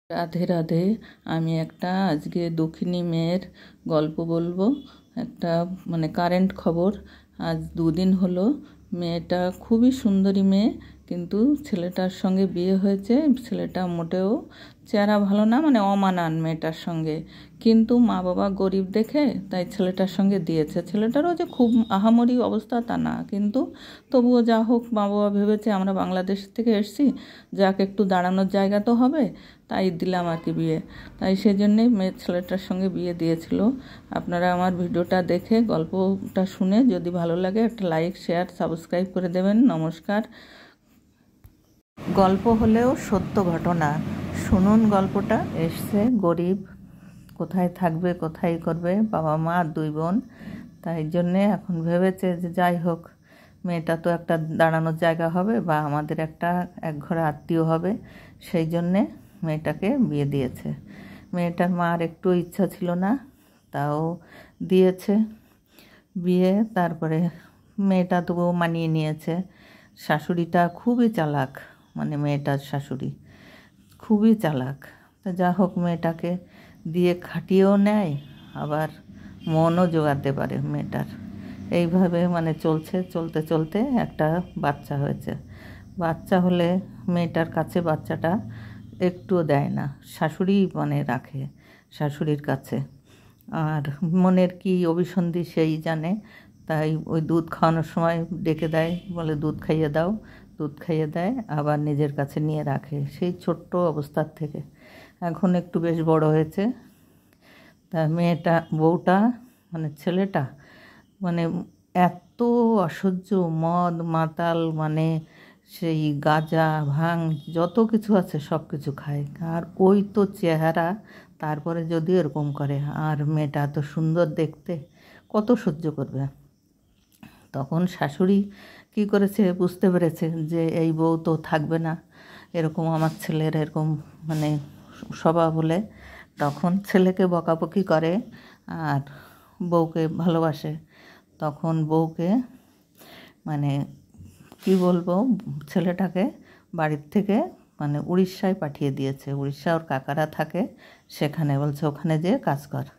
রাধে রাধে। আমি একটা আজকে দক্ষিণী মেয়ের গল্প বলবো। একটা কারেন্ট খবর। আজ 2 দিন হলো মেয়েটা খুবই সুন্দরী মেয়ে, কিন্তু ছেলেটার সঙ্গে বিয়ে হয়েছে। ছেলেটা মোটেও চেহারা ভালো না, অমানান মেয়েটার সঙ্গে, কিন্তু মা বাবা গরিব দেখে তাই ছেলেটার সঙ্গে দিয়েছে। ছেলেটারও যে খুব আহামরি অবস্থা তা না, কিন্তু তবুও যা হোক মা বাবা ভেবেছে আমরা বাংলাদেশ থেকে এসেছি, যাক একটু দাঁড়ানোর জায়গা তো হবে, তাই দিলাম আর কি বিয়ে। তাই সেই জন্যেই মেয়ে ছেলেটার সঙ্গে বিয়ে দিয়েছিল। আপনারা আমার ভিডিওটা দেখে গল্পটা শুনে যদি ভালো লাগে একটা লাইক শেয়ার সাবস্ক্রাইব করে দেবেন। নমস্কার। গল্প হলেও সত্য ঘটনা, শুনুন গল্পটা। এসছে গরিব, কোথায় থাকবে কোথায় করবে, বাবা মা 2 বোন। তাই জন্যে এখন ভেবেছে যে যাই হোক মেয়েটা তো একটা দাঁড়ানোর জায়গা হবে বা আমাদের একটা একঘরে আত্মীয় হবে, সেই জন্যে মেয়েটাকে বিয়ে দিয়েছে। মেয়েটার মার একটু ইচ্ছা ছিল না, তাও দিয়েছে বিয়ে। তারপরে মেয়েটা তবুও মানিয়ে নিয়েছে। শাশুড়িটা খুবই চালাক, মেয়েটার শাশুড়ি খুবই চালাক। তা যা হোক মেয়েটাকে দিয়ে খাটিয়েও নেয়, আবার মনও জোগাতে পারে মেয়েটার। এইভাবে চলছে, চলতে চলতে একটা বাচ্চা হয়েছে। বাচ্চা হলে মেয়েটার কাছে বাচ্চাটা একটুও দেয় না, শাশুড়ি রাখে শাশুড়ির কাছে। আর মনের কি অভিসন্ধি সেই জানে। তাই ওই দুধ খাওয়ানোর সময় ডেকে দেয়, বলে দুধ খাইয়ে দাও, দুধ খাইয়ে দেয়, আবার নিজের কাছে নিয়ে রাখে সেই ছোট্ট অবস্থার থেকে। এখন একটু বেশ বড় হয়েছে। তা মেয়েটা বউটা ছেলেটা এত অসহ্য, মদ মাতাল, সেই গাঁজা ভাং যত কিছু আছে সব কিছু খায়। আর ওই তো চেহারা, তারপরে যদি এরকম করে, আর মেয়েটা এত সুন্দর দেখতে, কত সহ্য করবে। তখন শাশুড়ি কি করেছে, বুঝতে পেরেছে যে এই বউ তো থাকবে না, এরকম আমার ছেলের এরকম স্বভাব হলে, তখন ছেলেকে বকাবকি করে আর বউকে ভালোবাসে। তখন বউকে কি বলবো, ছেলেটাকে বাড়ির থেকে উড়িষ্যায় পাঠিয়ে দিয়েছে। উড়িষ্যা ওর কাকারা থাকে সেখানে, বলছে ওখানে যেয়ে কাজ করে।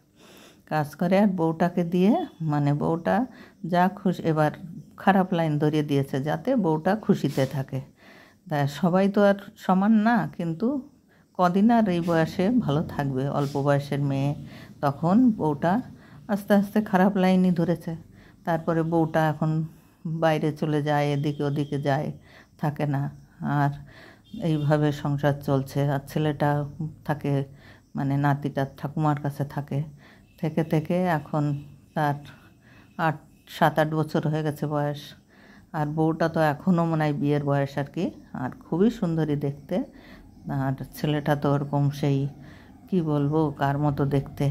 আর বউটাকে দিয়ে বউটা যা খুশি, এবার খারাপ লাইন ধরিয়ে দিয়েছে যাতে বউটা খুশিতে থাকে। তা সবাই তো আর সমান না, কিন্তু কদিন আর এই বয়সে ভালো থাকবে, অল্প বয়সের মেয়ে। তখন বউটা আস্তে আস্তে খারাপ লাইনই ধরেছে। তারপরে বউটা এখন বাইরে চলে যায়, এদিকে ওদিকে যায়, থাকে না। আর এইভাবে সংসার চলছে। আর ছেলেটা থাকে নাতিটা ঠাকুমার কাছে থাকে, থেকে থেকে এখন তার 7-8 বছর হয়ে গেছে বয়স। আর বউটা তো এখনও বিয়ের বয়স আর কি, আর খুবই সুন্দরী দেখতে। আর ছেলেটা তো ওরকম সেই কি বলবো কার মতো দেখতে,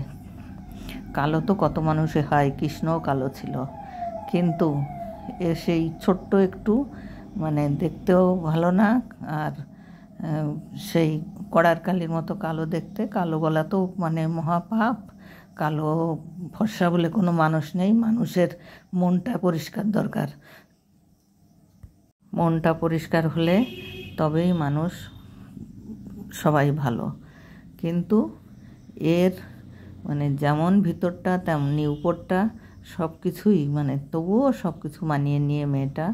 কালো তো কত মানুষে হয়, কৃষ্ণও কালো ছিল, কিন্তু সেই ছোট্ট একটু দেখতেও ভালো না। আর সেই কড়ার কালির মতো কালো দেখতে। কালো বলা তো মহাপাপ। কালো ফর্সা বলে কোনো মানুষ নেই। মানুষের মনটা পরিষ্কার দরকার। মনটা পরিষ্কার হলে তবেই মানুষ সবাই ভালো। কিন্তু এর যেমন ভিতরটা তেমনি উপরটা সব কিছুই তবুও সব কিছু মানিয়ে নিয়ে মেয়েটা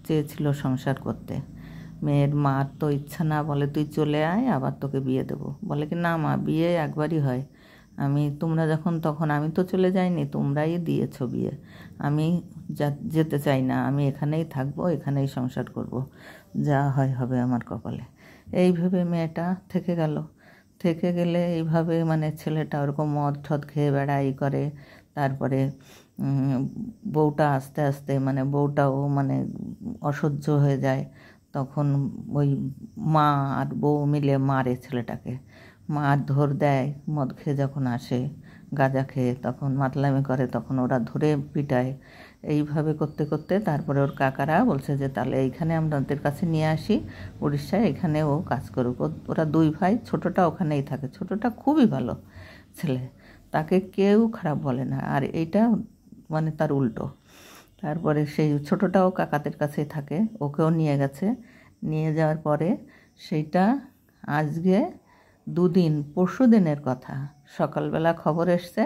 চেয়েছিল সংসার করতে। মেয়ের মার তো ইচ্ছা না, বলে তুই চলে আয়, আবার তোকে বিয়ে দেবো। বলে কি না মা, বিয়ে একবারই হয়, তোমরা যখন তখন আমি তো চলে যাইনি, তোমরাই দিয়েছো বিয়ে, আমি যেতে চাই না, আমি এখানেই থাকবো, এখানেই সংসার করব, যা হয় হবে আমার কপালে। এই ভেবে মেয়েটা থেকে গেলে এইভাবে ছেলেটা ওরকম মদ ঠদ খেয়ে বেড়াই করে। তারপরে বউটা আস্তে আস্তে বউটাও অসহ্য হয়ে যায়। তখন ওই মা আর বউ মিলে মারে ছেলেটাকে, মারধর দেয়। মদ খেয়ে যখন আসে, গাঁজা খেয়ে, তখন মাতলামি করে, তখন ওরা ধরে পিটায়। এইভাবে করতে করতে তারপরে ওর কাকারা বলছে যে তাহলে এইখানে আমরা ওদের কাছে নিয়ে আসি উড়িষ্যায়, এখানে ও কাজ করুক। ওরা 2 ভাই, ছোটোটা ওখানেই থাকে। ছোটোটা খুবই ভালো ছেলে, তাকে কেউ খারাপ বলে না। আর এইটা তার উল্টো। তারপরে সেই ছোটোটাও কাকাদের কাছেই থাকে, ওকেও নিয়ে গেছে। নিয়ে যাওয়ার পরে সেইটা আজকে পরশু দিনের কথা, সকালবেলা খবর এসছে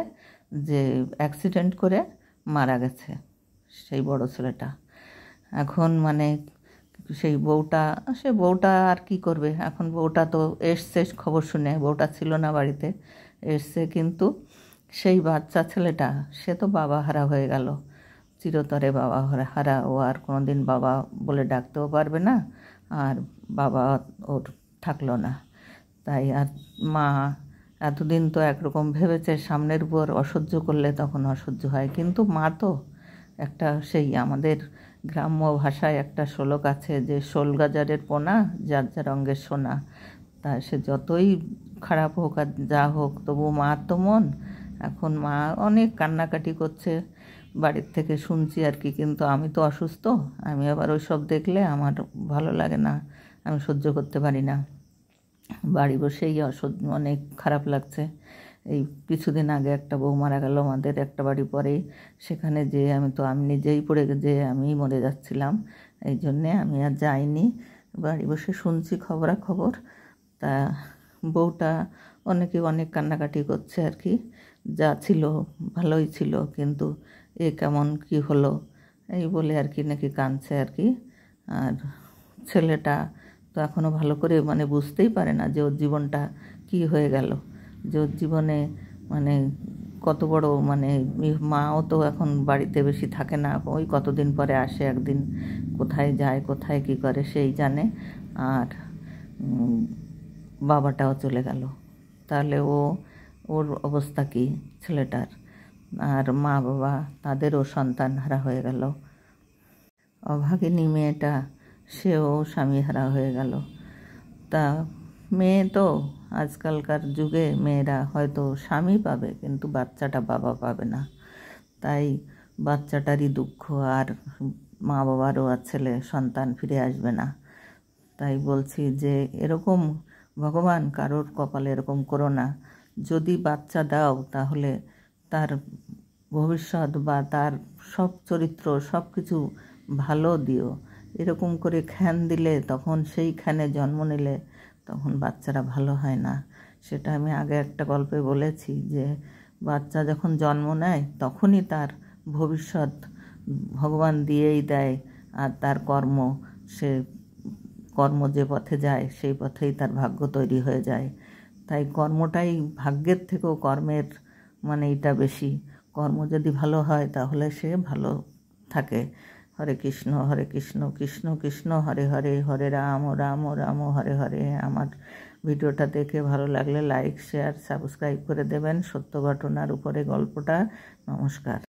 যে অ্যাক্সিডেন্ট করে মারা গেছে সেই বড় ছেলেটা। এখন মানে সে বউটা আর কি করবে, এখন বউটা তো এসছে খবর শুনে, বউটা ছিল না বাড়িতে, এসছে, কিন্তু সেই বাচ্চা ছেলেটা সে তো বাবা হারা হয়ে গেল, চিরতরে বাবা হারা। ও আর কোনো দিন বাবা বলে ডাকতেও পারবে না, আর বাবা ওর থাকলো না। তাই আর মা এতদিন তো একরকম ভেবেছে, সামনের উপর অসহ্য করলে তখন অসহ্য হয়, কিন্তু মা তো একটা, সেই আমাদের গ্রাম্য ভাষায় একটা শ্লোক আছে যে শোলগাজারের পোনা যার যার অঙ্গের সোনা। তা সে যতই খারাপ হোক আর যা হোক, তবু মার তো মন। এখন মা অনেক কান্নাকাটি করছে, বাড়ির থেকে শুনছি আর কি, কিন্তু আমি তো অসুস্থ, আমি আবার ওই সব দেখলে আমার ভালো লাগে না, আমি সহ্য করতে পারি না। বাড়ি বসেই অনেক খারাপ লাগছে। এই কিছুদিন আগে একটা বউ মারা গেল আমাদের একটা বাড়ি পরেই, সেখানে আমি নিজেই পড়ে যেয়ে আমিই মরে যাচ্ছিলাম, এই জন্যে আমি আর যাইনি। বাড়ি বসে শুনছি খবরাখবর। তা বউটা অনেক কান্নাকাটি করছে আর কি, যা ছিল ভালোই ছিল, কিন্তু এ কেমন কি হলো এই বলে আর কি নাকি কাঁদছে আর কি। আর ছেলেটা তো এখনও ভালো করে মানে বুঝতেই পারে না যে ওর জীবনটা কি হয়ে গেল, যে ওর জীবনে মানে কত বড় মানে মাও তো এখন বাড়িতে বেশি থাকে না, ওই কতদিন পরে আসে একদিন, কোথায় যায় কোথায় কি করে সেই জানে। আর বাবাটাও চলে গেল, তাহলে ওর অবস্থা কি ছেলেটার। আর মা বাবা তাদেরও সন্তান হারা হয়ে গেল। অভাগিনী মেয়েটা, সেও স্বামী হারা হয়ে গেল। তা মেয়ে তো আজকালকার যুগে মেয়েরা হয়তো স্বামী পাবে, কিন্তু বাচ্চাটা বাবা পাবে না, তাই বাচ্চাটারই দুঃখ, আর মা বাবারও আর ছেলে সন্তান ফিরে আসবে না। তাই বলছি যে এরকম ভগবান কারোর কপালে এরকম করো না, যদি বাচ্চা দাও তাহলে তার ভবিষ্যৎ বা তার সব চরিত্র সব কিছু ভালো দিও। এরকম করে খ্যান দিলে, তখন সেই খ্যানে জন্ম নিলে তখন বাচ্চারা ভালো হয় না। সেটা আমি আগে একটা গল্পে বলেছি যে বাচ্চা যখন জন্ম নেয় তখনই তার ভবিষ্যৎ ভগবান দিয়েই দেয়, আর তার সে কর্ম যে পথে যায় সেই পথেই তার ভাগ্য তৈরি হয়ে যায়। তাই কর্মটাই ভাগ্যের থেকেও কর্মের মানে এটা বেশি। কর্ম যদি ভালো হয় তাহলে সে ভালো থাকে। হরে কৃষ্ণ কৃষ্ণ কৃষ্ণ হরে হরে, হরে রাম রাম রাম হরে হরে। আমার ভিডিওটা দেখে ভালো লাগলে লাইক শেয়ার সাবস্ক্রাইব করে দেবেন। সত্য ঘটনার উপরে গল্পটা। নমস্কার।